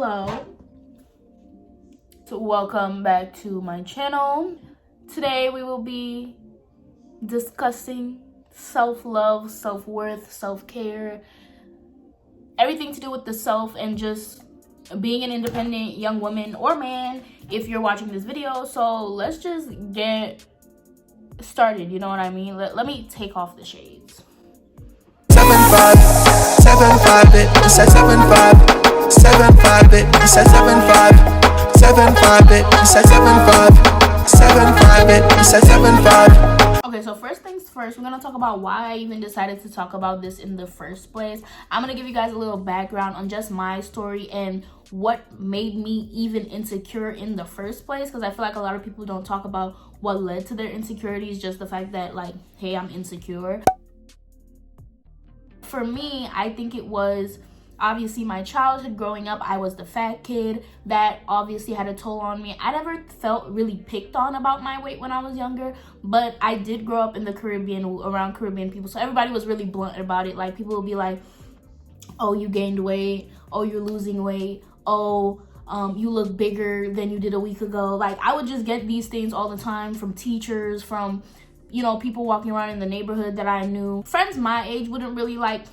Hello, so welcome back to my channel. Today we will be discussing self-love, self-worth, self-care, everything to do with the self and just being an independent young woman or man if you're watching this video. So let's just get started, you know what I mean? Let me take off the shades. 7-5, 7-5 it, it's at 7-5, 7-5 it, it's at 7-5, 7-5 it, it's at 7-5, 7-5 it, it's at 7-5. Okay, so first things first, we're gonna talk about why I even decided to talk about this in the first place. I'm gonna give you guys a little background on just my story and what made me even insecure in the first place, because I feel like a lot of people don't talk about what led to their insecurities, just the fact that, like, hey, I'm insecure. For me, I think it was obviously my childhood. Growing up, I was the fat kid. That obviously had a toll on me. I never felt really picked on about my weight when I was younger, but I did grow up in the Caribbean, around Caribbean people, so everybody was really blunt about it. Like, people would be like, oh, you gained weight, oh, you're losing weight, oh, you look bigger than you did a week ago. Like, I would just get these things all the time from teachers, from, you know, people walking around in the neighborhood that I knew. Friends my age wouldn't really like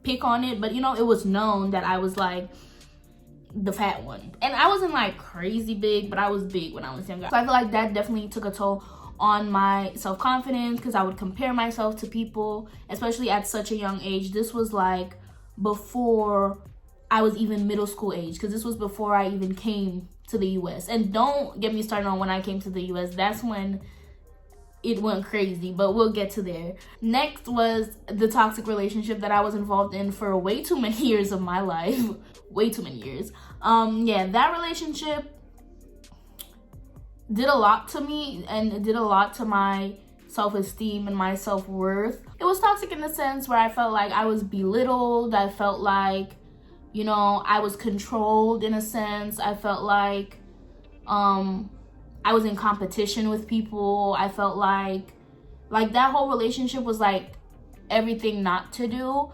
pick on it, but you know, it was known that I was like the fat one. And I wasn't like crazy big, but I was big when I was younger. So I feel like that definitely took a toll on my self-confidence, because I would compare myself to people, especially at such a young age. This was like before I was even middle school age, because this was before I even came to the US. And don't get me started on when I came to the US. That's when it went crazy, but we'll get to there. Next was the toxic relationship that I was involved in for way too many years of my life. Way too many years. Yeah, that relationship did a lot to me, and it did a lot to my self-esteem and my self-worth. It was toxic in the sense where I felt like I was belittled. I felt like, you know, I was controlled in a sense. I felt like I was in competition with people. I felt like that whole relationship was like everything not to do.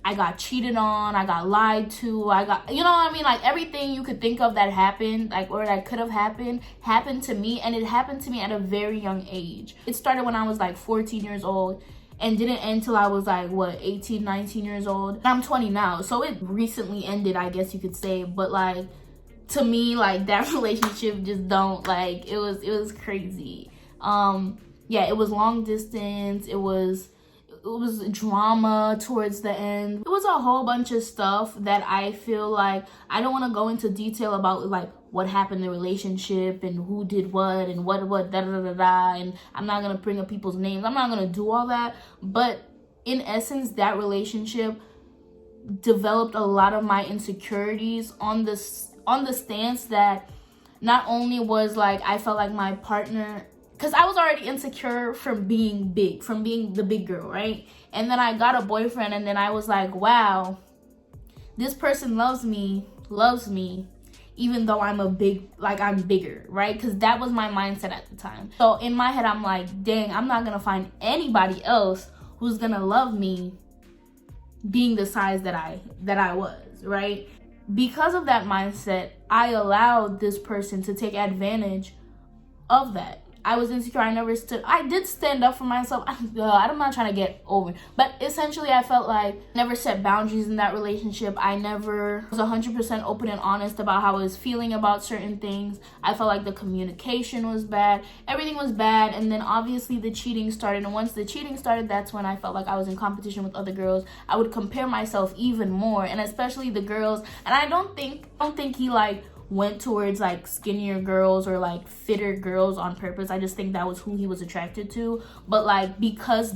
I got cheated on, I got lied to, I got, you know what I mean? Like, everything you could think of that happened, like, or that could have happened to me. And it happened to me at a very young age. It started when I was like 14 years old and didn't end till I was like, what, 18, 19 years old. I'm 20 now, so it recently ended, I guess you could say. But like, to me, like, that relationship just don't, like, it was crazy. Yeah, it was long distance. It was drama towards the end. It was a whole bunch of stuff that I feel like I don't want to go into detail about, like, what happened in the relationship and who did what and what da da da da, and I'm not gonna bring up people's names. I'm not gonna do all that. But in essence, that relationship developed a lot of my insecurities on the stance that not only was like I felt like my partner, because I was already insecure from being big, from being the big girl, right? And then I got a boyfriend, and then I was like, wow, this person loves me even though I'm I'm bigger, right? Because that was my mindset at the time. So in my head, I'm like, dang, I'm not gonna find anybody else who's gonna love me being the size that I was, right? Because of that mindset, I allowed this person to take advantage of that. I was insecure. I did stand up for myself. I'm not trying to get over, but essentially I felt like I never set boundaries in that relationship. I never was 100% open and honest about how I was feeling about certain things. I felt like the communication was bad. Everything was bad. And then obviously the cheating started. And once the cheating started, that's when I felt like I was in competition with other girls. I would compare myself even more, and especially the girls. And I don't think he like went towards like skinnier girls or like fitter girls on purpose. I just think that was who he was attracted to. But like, because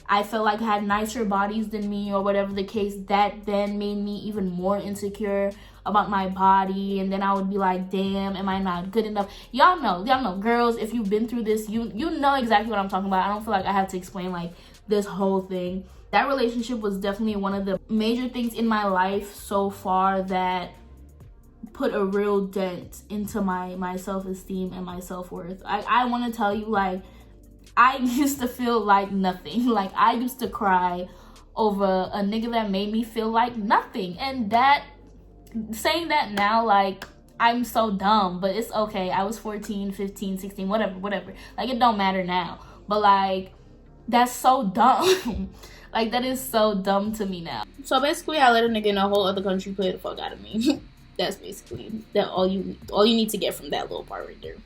I felt like had nicer bodies than me or whatever the case, that then made me even more insecure about my body. And then I would be like, damn, am I not good enough? Y'all know, girls, if you've been through this, you know exactly what I'm talking about. I don't feel like I have to explain like this whole thing. That relationship was definitely one of the major things in my life so far that put a real dent into my self-esteem and my self-worth. I want to tell you, like, I used to feel like nothing. Like, I used to cry over a nigga that made me feel like nothing, and that saying that now, like, I'm so dumb, but it's okay. I was 14, 15, 16, whatever. Like, it don't matter now. But, like, that's so dumb. Like, that is so dumb to me now. So, basically, I let a nigga in a whole other country play the fuck out of me. That's basically all you need to get from that little part right there.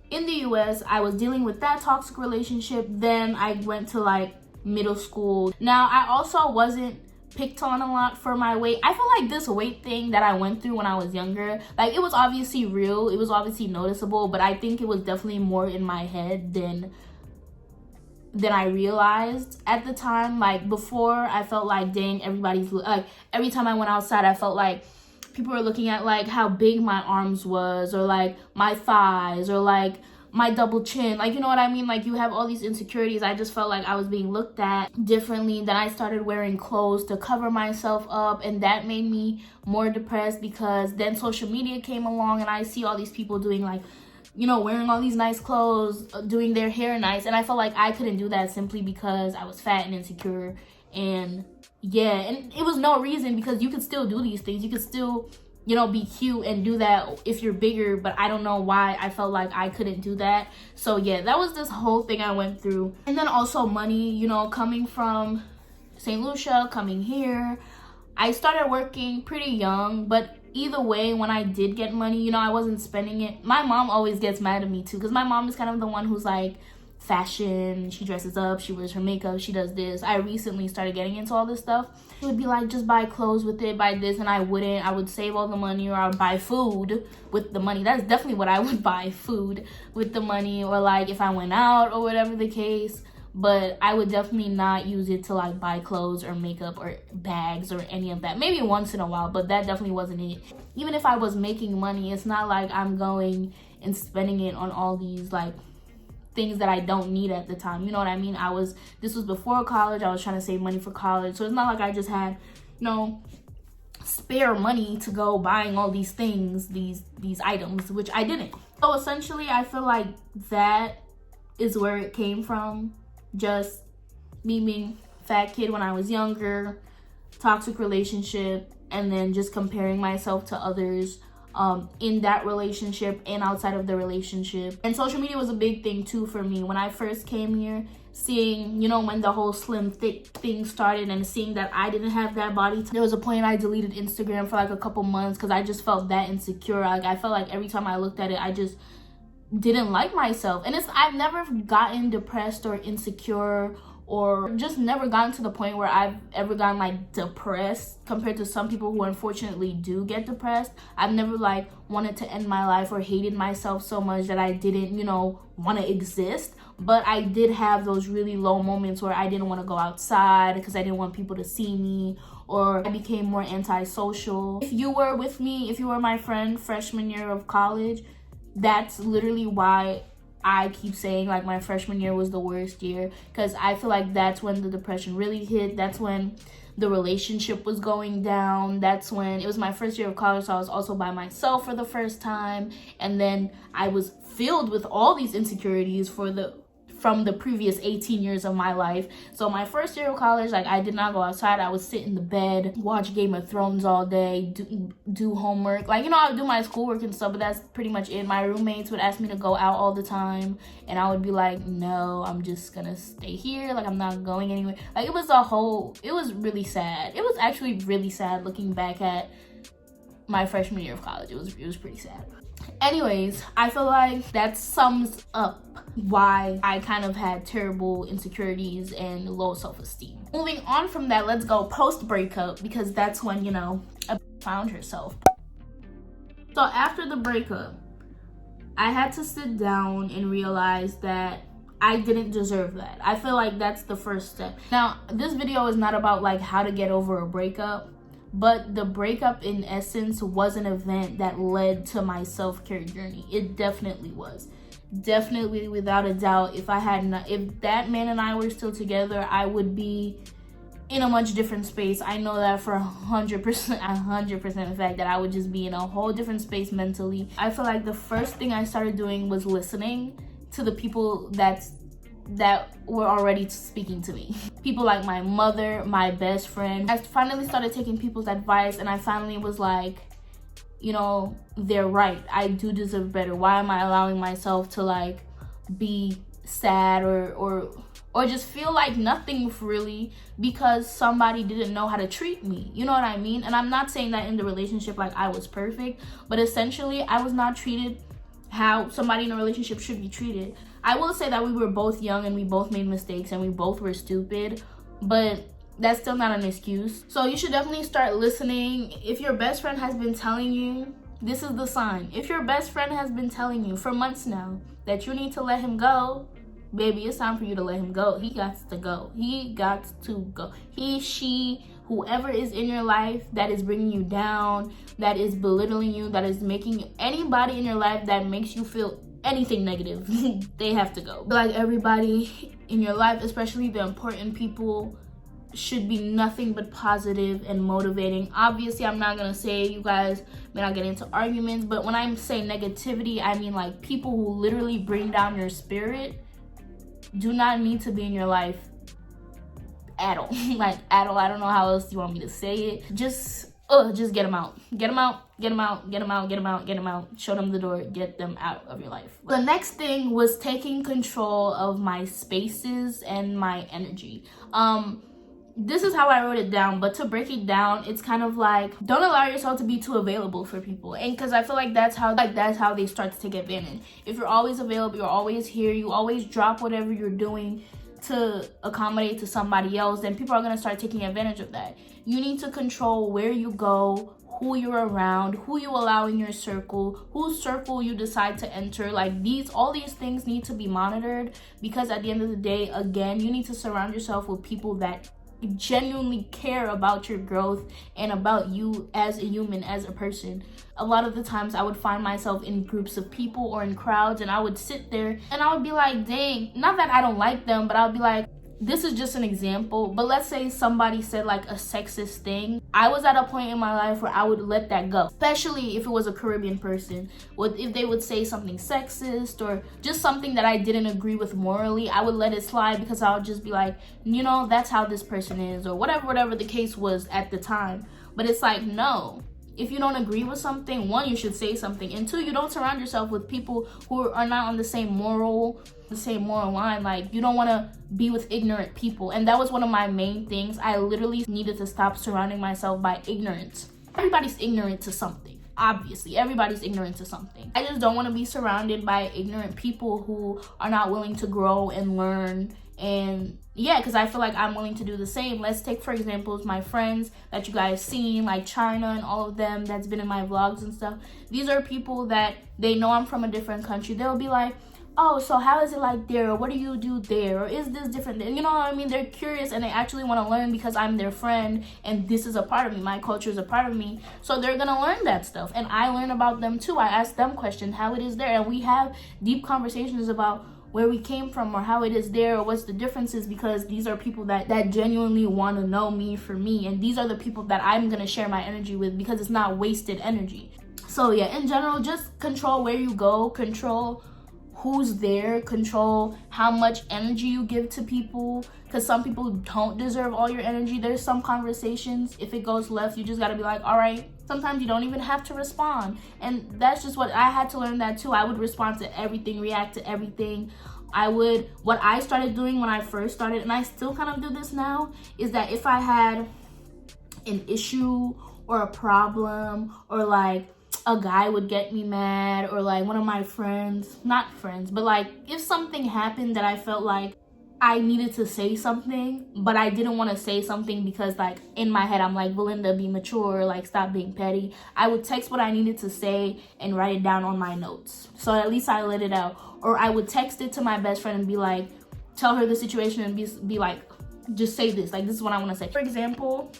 In the US, I was dealing with that toxic relationship. Then I went to, like, middle school. Now, I also wasn't picked on a lot for my weight. I feel like this weight thing that I went through when I was younger, like, it was obviously real, it was obviously noticeable, but I think it was definitely more in my head than I realized at the time. Like, before, I felt like, dang, everybody's, like, every time I went outside, I felt like people were looking at, like, how big my arms was, or, like, my thighs, or, like, my double chin. Like, you know what I mean? Like, you have all these insecurities. I just felt like I was being looked at differently. Then I started wearing clothes to cover myself up, and that made me more depressed, because then social media came along and I see all these people doing, like, you know, wearing all these nice clothes, doing their hair nice, and I felt like I couldn't do that simply because I was fat and insecure. And yeah, and it was no reason, because you could still do these things. You could still, you know, be cute and do that if you're bigger, but I don't know why I felt like I couldn't do that. So yeah, that was this whole thing I went through. And then also money, you know, coming from St. Lucia, coming here, I started working pretty young, but either way, when I did get money, you know, I wasn't spending it. My mom always gets mad at me too, because my mom is kind of the one who's like, fashion, she dresses up, she wears her makeup, she does this. I recently started getting into all this stuff. She would be like, just buy clothes with it, buy this, and I wouldn't. I would save all the money, or I would buy food with the money. That's definitely what I would buy, food with the money, or like if I went out or whatever the case. But I would definitely not use it to like buy clothes or makeup or bags or any of that. Maybe once in a while, but that definitely wasn't it. Even if I was making money, it's not like I'm going and spending it on all these like things that I don't need at the time. You know what I mean? This was before college. I was trying to save money for college. So it's not like I just had, you know, spare money to go buying all these things, these items, which I didn't. So essentially, I feel like that is where it came from. Just me being fat kid when I was younger, toxic relationship, and then just comparing myself to others in that relationship and outside of the relationship. And social media was a big thing too for me. When I first came here, seeing, you know, when the whole slim thick thing started and seeing that I didn't have that body, there was a point I deleted Instagram for like a couple months because I just felt that insecure. Like, I felt like every time I looked at it, I just didn't like myself. And I've never gotten depressed or insecure, or just never gotten to the point where I've ever gotten like depressed compared to some people who unfortunately do get depressed. I've never like wanted to end my life or hated myself so much that I didn't, you know, want to exist. But I did have those really low moments where I didn't want to go outside because I didn't want people to see me, or I became more antisocial. If you were with me, if you were my friend freshman year of college, that's literally why I keep saying like my freshman year was the worst year, because I feel like that's when the depression really hit. That's when the relationship was going down. That's when it was my first year of college, so I was also by myself for the first time. And then I was filled with all these insecurities from the previous 18 years of my life. So my first year of college, like, I did not go outside. I would sit in the bed, watch Game of Thrones all day, do homework. Like, you know, I would do my schoolwork and stuff, but that's pretty much it. My roommates would ask me to go out all the time, and I would be like, no, I'm just gonna stay here. Like, I'm not going anywhere. Like, it was really sad. It was actually really sad looking back at my freshman year of college. It was pretty sad. Anyways, I feel like that sums up why I kind of had terrible insecurities and low self-esteem. Moving on from that, let's go post-breakup, because that's when, you know, I found herself. So after the breakup, I had to sit down and realize that I didn't deserve that. I feel like that's the first step. Now, this video is not about like how to get over a breakup, but the breakup in essence was an event that led to my self-care journey. It definitely was. Definitely, without a doubt, if that man and I were still together, I would be in a much different space. I know that for 100% in fact, that I would just be in a whole different space mentally. I feel like the first thing I started doing was listening to the people that were already speaking to me. People like my mother, my best friend. I finally started taking people's advice, and I finally was like, you know, they're right. I do deserve better. Why am I allowing myself to like be sad or just feel like nothing really because somebody didn't know how to treat me? You know what I mean? And I'm not saying that in the relationship like I was perfect, but essentially I was not treated how somebody in a relationship should be treated. I will say that we were both young and we both made mistakes and we both were stupid, but that's still not an excuse. So you should definitely start listening. If your best friend has been telling you, this is the sign. If your best friend has been telling you for months now that you need to let him go, baby, it's time for you to let him go. He got to go. He got to go. He, she, whoever is in your life that is bringing you down, that is belittling you, that is making anybody in your life that makes you feel anything negative, they have to go. Like, everybody in your life, especially the important people, should be nothing but positive and motivating. Obviously, I'm not gonna say you guys may not get into arguments, but when I'm saying negativity, I mean like people who literally bring down your spirit do not need to be in your life at all. Like, at all. I don't know how else you want me to say it. Just get them out. Get them out. Get them out. Get them out. Get them out. Get them out. Show them the door. Get them out of your life. The next thing was taking control of my spaces and my energy. This is how I wrote it down, but to break it down, it's kind of like, don't allow yourself to be too available for people. And because I feel like that's how they start to take advantage. If you're always available, you're always here, you always drop whatever you're doing to accommodate to somebody else, then people are going to start taking advantage of that. You need to control where you go, who you're around, who you allow in your circle, whose circle you decide to enter. Like, all these things need to be monitored, because at the end of the day, again, you need to surround yourself with people that genuinely care about your growth and about you as a human, as a person. A lot of the times I would find myself in groups of people or in crowds, and I would sit there and I would be like, dang, not that I don't like them, but I would be like, this is just an example, but let's say somebody said like a sexist thing. I was at a point in my life where I would let that go, especially if it was a Caribbean person. If they would say something sexist or just something that I didn't agree with morally, I would let it slide, because I would just be like, you know, that's how this person is, or whatever the case was at the time. But it's like, no. If you don't agree with something, one, you should say something, and two, you don't surround yourself with people who are not on the same moral line. Like, you don't want to be with ignorant people. And that was one of my main things. I literally needed to stop surrounding myself by ignorance. Everybody's ignorant to something. Obviously, everybody's ignorant to something. I just don't want to be surrounded by ignorant people who are not willing to grow and learn. And yeah, because I feel like I'm willing to do the same. Let's take, for example, my friends that you guys seen, like China and all of them that's been in my vlogs and stuff. These are people that they know I'm from a different country. They'll be like, oh, so how is it like there? Or what do you do there? Or is this different? And you know what I mean? They're curious and they actually want to learn, because I'm their friend and this is a part of me. My culture is a part of me. So they're going to learn that stuff. And I learn about them too. I ask them questions, how it is there. And we have deep conversations about where we came from or how it is there or what's the differences, because these are people that genuinely want to know me for me. And these are the people that I'm going to share my energy with, because it's not wasted energy. So yeah, in general, just control where you go, control who's there, control how much energy you give to people, because some people don't deserve all your energy. There's some conversations, if it goes left, you just got to be like, all right. Sometimes you don't even have to respond. And that's just what I had to learn that too. I would respond to everything, react to everything. What I started doing when I first started, and I still kind of do this now, is that if I had an issue or a problem, or like a guy would get me mad, or like one of my friends, not friends, but like if something happened that I felt like I needed to say something, but I didn't want to say something because like in my head I'm like, Belinda, be mature, like stop being petty. I would text what I needed to say and write it down on my notes, so at least I let it out. Or I would text it to my best friend and be like, tell her the situation and be like, just say this, like this is what I want to say. For example,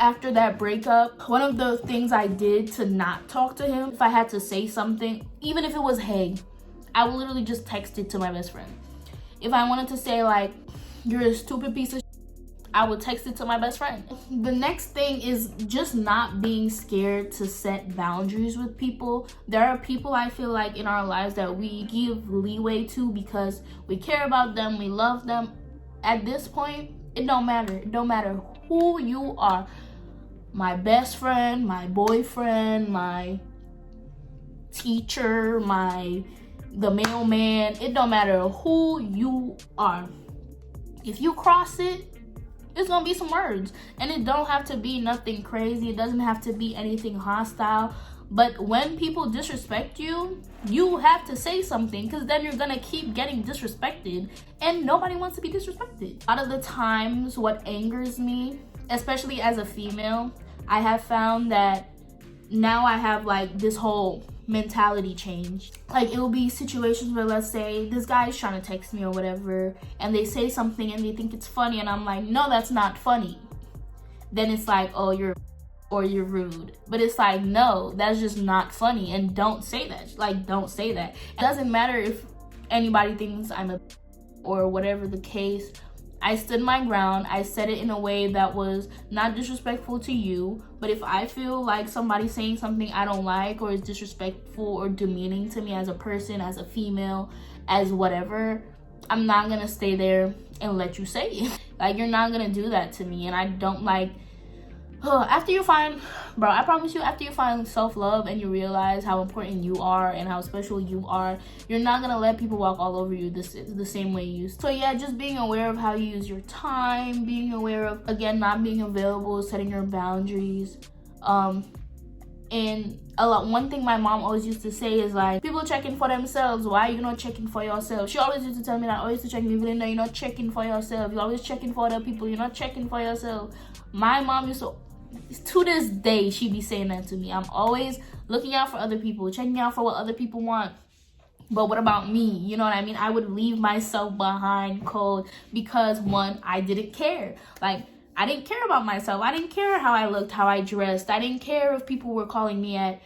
after that breakup, one of the things I did to not talk to him, if I had to say something, even if it was hey, I would literally just text it to my best friend. If I wanted to say like, you're a stupid piece of shit, I would text it to my best friend. The next thing is just not being scared to set boundaries with people. There are people I feel like in our lives that we give leeway to because we care about them, we love them. At this point, it don't matter. It don't matter who you are. my best friend, my boyfriend, my teacher, the mailman. It don't matter who you are. If you cross it, it's gonna be some words. And it don't have to be nothing crazy. It doesn't have to be anything hostile. But when people disrespect you, you have to say something, because then you're gonna keep getting disrespected, and nobody wants to be disrespected. A lot of the times what angers me, especially as a female, I have found that now I have like this whole mentality change. Like, it will be situations where, let's say this guy is trying to text me or whatever, and they say something and they think it's funny, and I'm like, no, that's not funny. Then it's like, oh, you're rude. But it's like, no, that's just not funny, and don't say that. Like, don't say that. It doesn't matter if anybody thinks I'm a or whatever the case. I stood my ground. I said it in a way that was not disrespectful to you. But if I feel like somebody's saying something I don't like, or is disrespectful or demeaning to me as a person, as a female, as whatever, I'm not gonna stay there and let you say it. Like, you're not gonna do that to me. And I don't like, after you find, bro, I promise you, after you find self-love and you realize how important you are and how special you are, you're not gonna let people walk all over you the same way you used to. So yeah, just being aware of how you use your time, being aware of, again, not being available, setting your boundaries. And one thing my mom always used to say is like, people checking for themselves, why are you not checking for yourself? She always used to tell me that, always to check me, Belinda, you're not checking for yourself. You're always checking for other people, you're not checking for yourself. My mom used to this day, she be saying that to me. I'm always looking out for other people, checking out for what other people want. But what about me? You know what I mean? I would leave myself behind cold because, one, I didn't care. Like, I didn't care about myself. I didn't care how I looked, how I dressed. I didn't care if people were calling me at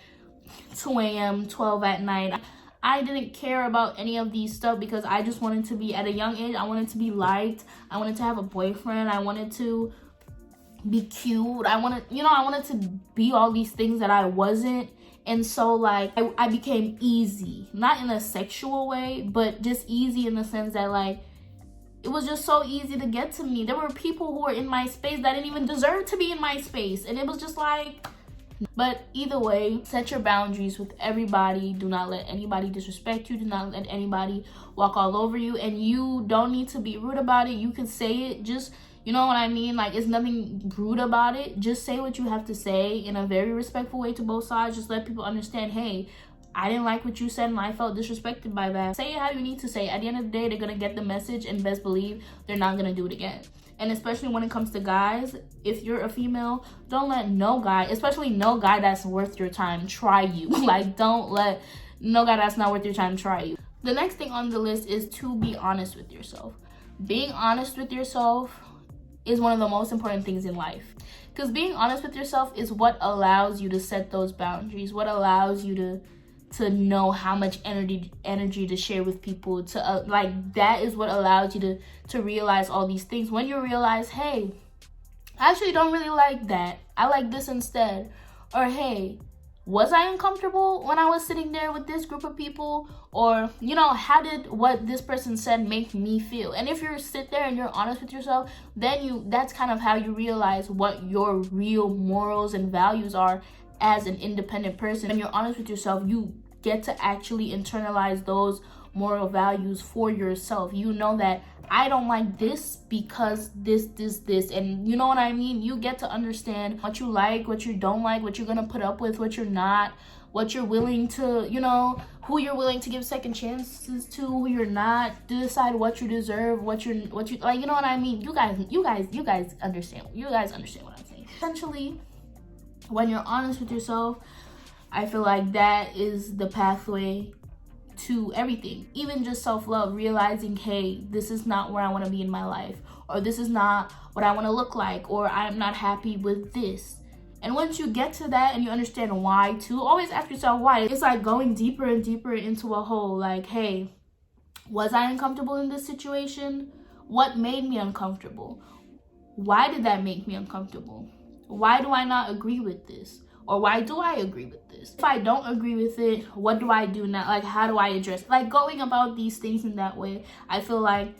2 a.m., 12 at night. I didn't care about any of these stuff because I just wanted to be, at a young age, I wanted to be liked. I wanted to have a boyfriend. I wanted to be cute. I wanted to be all these things that I wasn't. And so, like, I became easy, not in a sexual way, but just easy in the sense that, like, it was just so easy to get to me. There were people who were in my space that didn't even deserve to be in my space, and it was just like, but either way, set your boundaries with everybody. Do not let anybody disrespect you. Do not let anybody walk all over you, and you don't need to be rude about it. You can say it, just, you know what I mean? Like, it's nothing rude about it. Just say what you have to say in a very respectful way to both sides. Just let people understand, hey, I didn't like what you said and I felt disrespected by that. Say it how you need to say it. At the end of the day, they're going to get the message, and best believe they're not going to do it again. And especially when it comes to guys, if you're a female, don't let no guy, especially no guy that's worth your time, try you. Like, don't let no guy that's not worth your time try you. The next thing on the list is to be honest with yourself. Being honest with yourself is one of the most important things in life, because being honest with yourself is what allows you to set those boundaries, what allows you to know how much energy to share with people, to like, that is what allows you to realize all these things. When you realize, hey, I actually don't really like that, I like this instead, or hey, was I uncomfortable when I was sitting there with this group of people? Or, you know, how did what this person said make me feel? And if you sit there and you're honest with yourself, then that's kind of how you realize what your real morals and values are as an independent person. When you're honest with yourself, you get to actually internalize those moral values for yourself. You know that I don't like this because this, and you know what I mean? You get to understand what you like, what you don't like, what you're gonna put up with, what you're not, what you're willing to, you know, who you're willing to give second chances to, who you're not, to decide what you deserve, what you like, you know what I mean? You guys understand. You guys understand what I'm saying. Essentially, when you're honest with yourself, I feel like that is the pathway to everything. Even just self-love, realizing, hey, this is not where I want to be in my life, or this is not what I want to look like, or I'm not happy with this. And once you get to that and you understand why too, always ask yourself why. It's like going deeper and deeper into a hole. Like, hey, was I uncomfortable in this situation? What made me uncomfortable? Why did that make me uncomfortable? Why do I not agree with this? Or why do I agree with this? If I don't agree with it, what do I do now? Like, how do I address it? Like, going about these things in that way, I feel like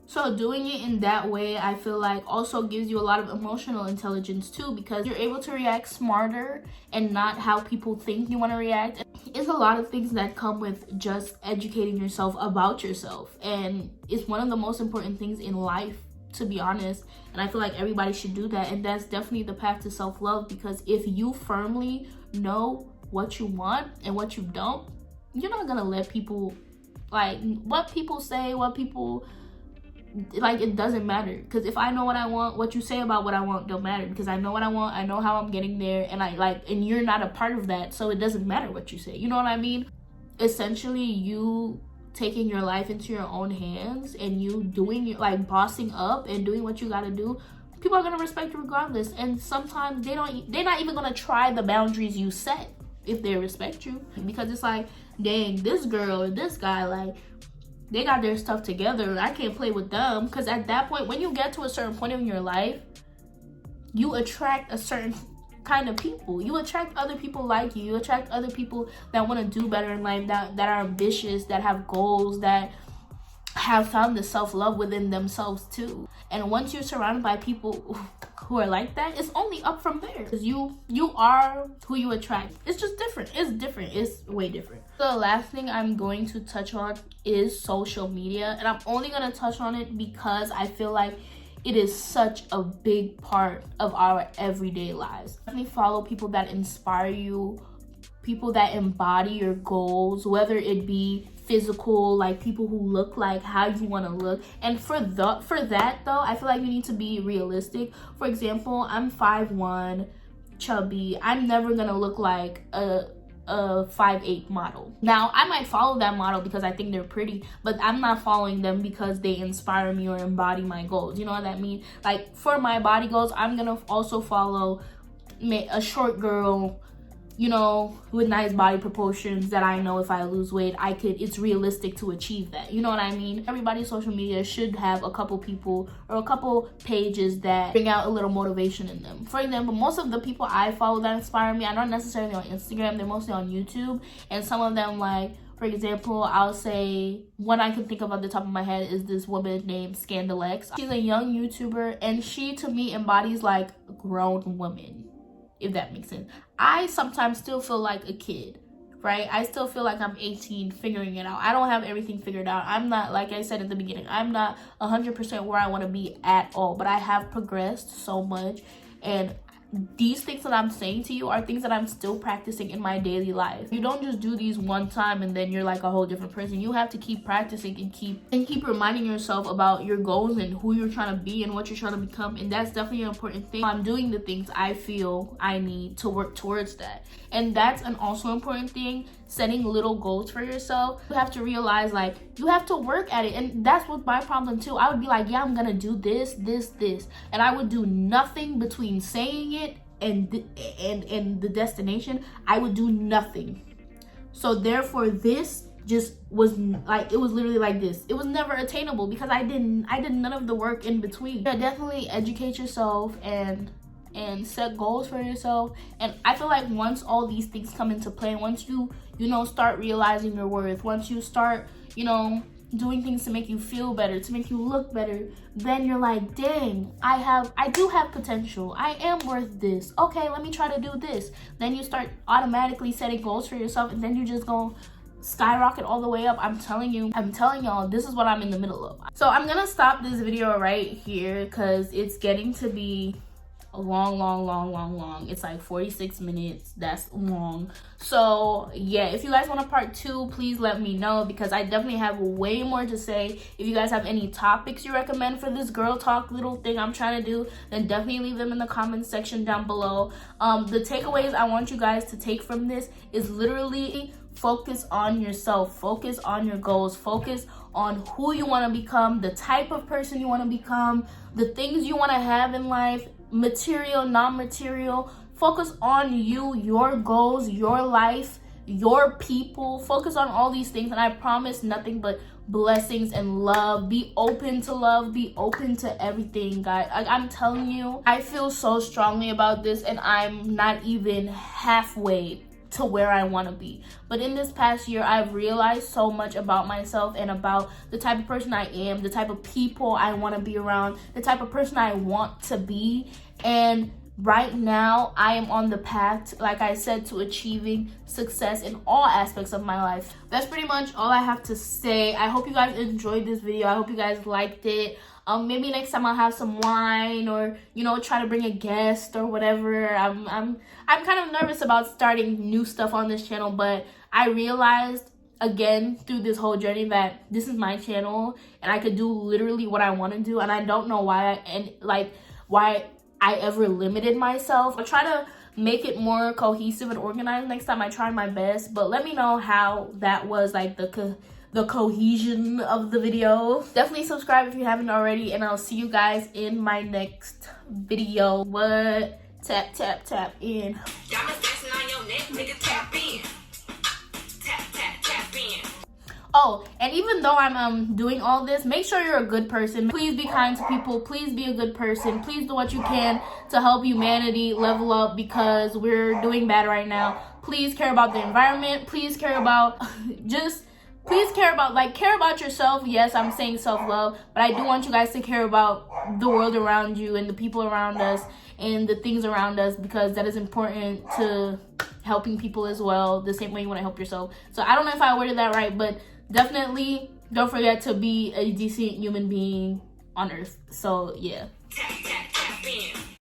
So doing it in that way, I feel like also gives you a lot of emotional intelligence too, because you're able to react smarter and not how people think you want to react. It's a lot of things that come with just educating yourself about yourself, and it's one of the most important things in life, to be honest. And I feel like everybody should do that, and that's definitely the path to self-love, because if you firmly know what you want and what you don't, you're not gonna let people, like, what people say, what people, like, it doesn't matter. Because if I know what I want, what you say about what I want don't matter, because I know what I want, I know how I'm getting there, and and you're not a part of that, so it doesn't matter what you say. You know what I mean? Essentially, you taking your life into your own hands and you doing, like, bossing up and doing what you gotta do, people are gonna respect you regardless. And sometimes they're not even gonna try the boundaries you set if they respect you, because it's like, dang, this girl or this guy, like, they got their stuff together, I can't play with them. Because at that point, when you get to a certain point in your life, you attract a certain kind of people. You attract other people like you. You attract other people that want to do better in life, that are ambitious, that have goals, that have found the self-love within themselves too. And once you're surrounded by people who are like that, it's only up from there, because you are who you attract. It's just different. It's way different. The last thing I'm going to touch on is social media, and I'm only going to touch on it because I feel like it is such a big part of our everyday lives. Definitely follow people that inspire you, people that embody your goals, whether it be physical, like people who look like how you want to look. And for that though, I feel like you need to be realistic. For example, I'm 5'1", chubby. I'm never gonna look like a 5'8" model. Now, I might follow that model because I think they're pretty, but I'm not following them because they inspire me or embody my goals. You know what I mean? Like, for my body goals, I'm gonna also follow a short girl, you know, with nice body proportions, that I know if I lose weight, it's realistic to achieve that. You know what I mean? Everybody's social media should have a couple people or a couple pages that bring out a little motivation in them. For example, most of the people I follow that inspire me are not necessarily on Instagram, they're mostly on YouTube. And some of them, like, for example, I'll say one I can think of at the top of my head is this woman named Scandalex. She's a young YouTuber, and she, to me, embodies, like, grown women, if that makes sense. I sometimes still feel like a kid, right? I still feel like I'm 18 figuring it out. I don't have everything figured out. I'm not, like I said at the beginning, I'm not 100% where I want to be at all, but I have progressed so much. And these things that I'm saying to you are things that I'm still practicing in my daily life. You don't just do these one time and then you're like a whole different person. You have to keep practicing and keep reminding yourself about your goals and who you're trying to be and what you're trying to become. And that's definitely an important thing. I'm doing the things I feel I need to work towards that. And that's an also important thing, setting little goals for yourself. You have to realize, like, you have to work at it. And that's what my problem too. I would be like, yeah, I'm gonna do this, and I would do nothing between saying it and the destination. I would do nothing. So therefore, this just was like, it was literally like this. It was never attainable because I did none of the work in between. Yeah, definitely educate yourself and set goals for yourself. And I feel like once all these things come into play, once you start realizing your worth, once you start, doing things to make you feel better, to make you look better, then you're like, dang, I do have potential. I am worth this. Okay, let me try to do this. Then you start automatically setting goals for yourself, and then you just go skyrocket all the way up. I'm telling y'all, this is what I'm in the middle of. So I'm gonna stop this video right here because it's getting to be a long. It's like 46 minutes. That's long. So yeah, if you guys want a part 2, please let me know, because I definitely have way more to say. If you guys have any topics you recommend for this girl talk little thing I'm trying to do, then definitely leave them in the comments section down below. The takeaways I want you guys to take from this is literally focus on yourself, focus on your goals, focus on who you want to become, the type of person you want to become, the things you want to have in life, material, non-material. Focus on you, your goals, your life, your people. Focus on all these things, and I promise nothing but blessings and love. Be open to love, be open to everything, guys. I'm telling you, I feel so strongly about this, and I'm not even halfway to where I want to be. But in this past year, I've realized so much about myself and about the type of person I am, the type of people I want to be around, the type of person I want to be. And right now, I am on the path, like I said, to achieving success in all aspects of my life. That's pretty much all I have to say. I hope you guys enjoyed this video. I hope you guys liked it. Maybe next time I'll have some wine, or try to bring a guest or whatever. I'm kind of nervous about starting new stuff on this channel, but I realized again through this whole journey that this is my channel and I could do literally what I want to do, and I don't know why I ever limited myself. I'll try to make it more cohesive and organized next time. I try my best, but let me know how that was, like the cohesion of the video. Definitely subscribe if you haven't already, and I'll see you guys in my next video. What? Tap, tap, tap in. Diamonds dancing on your neck, nigga, tap in. Tap, tap, tap in. Oh, and even though I'm doing all this, make sure you're a good person. Please be kind to people. Please be a good person. Please do what you can to help humanity level up, because we're doing bad right now. Please care about the environment. Please care about care about yourself. Yes, I'm saying self-love, but I do want you guys to care about the world around you and the people around us and the things around us, because that is important to helping people as well, the same way you want to help yourself. So I don't know if I worded that right, but definitely don't forget to be a decent human being on earth. So yeah.